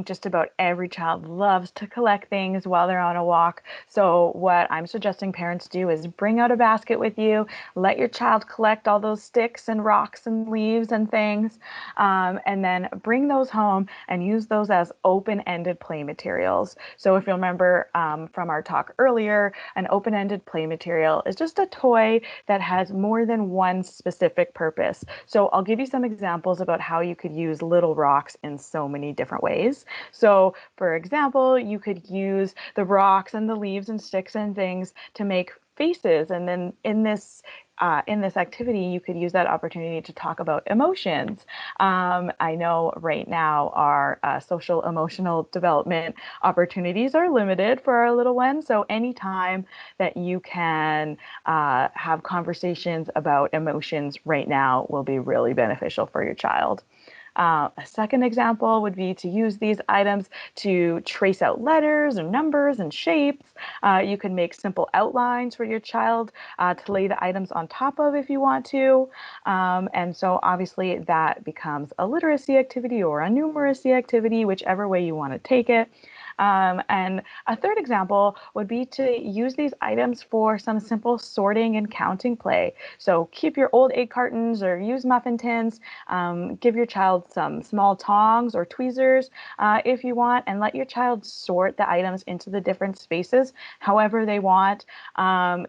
think just about every child loves to collect things while they're on a walk. So what I'm suggesting parents do is bring out a basket with you, let your child collect all those sticks and rocks and leaves and things, and then bring those home and use those as open-ended play materials. So if you'll remember from our talk earlier, an open-ended play material is just a toy that has more than one specific purpose. So I'll give you some examples about how you could use little rocks in so many different ways. So for example, you could use the rocks and the leaves and sticks and things to make faces. And then in this activity, you could use that opportunity to talk about emotions. I know right now our social emotional development opportunities are limited for our little ones. So anytime that you can have conversations about emotions right now will be really beneficial for your child. A second example would be to use these items to trace out letters and numbers and shapes. You can make simple outlines for your child to lay the items on top of if you want to. And so obviously that becomes a literacy activity or a numeracy activity, whichever way you want to take it. And a third example would be to use these items for some simple sorting and counting play. So keep your old egg cartons or use muffin tins. Give your child some small tongs or tweezers if you want, and let your child sort the items into the different spaces however they want.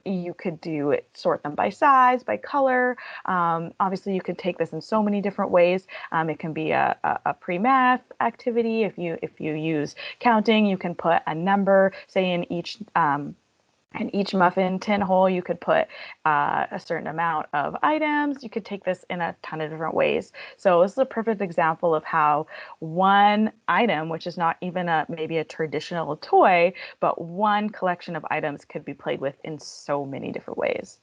You could do it, sort them by size, by color. Obviously, you could take this in so many different ways. It can be a pre-math activity. If you use counting, you can put a number, say in each muffin tin hole, you could put a certain amount of items. You could take this in a ton of different ways. So this is a perfect example of how one item, which is not even maybe a traditional toy, but one collection of items could be played with in so many different ways.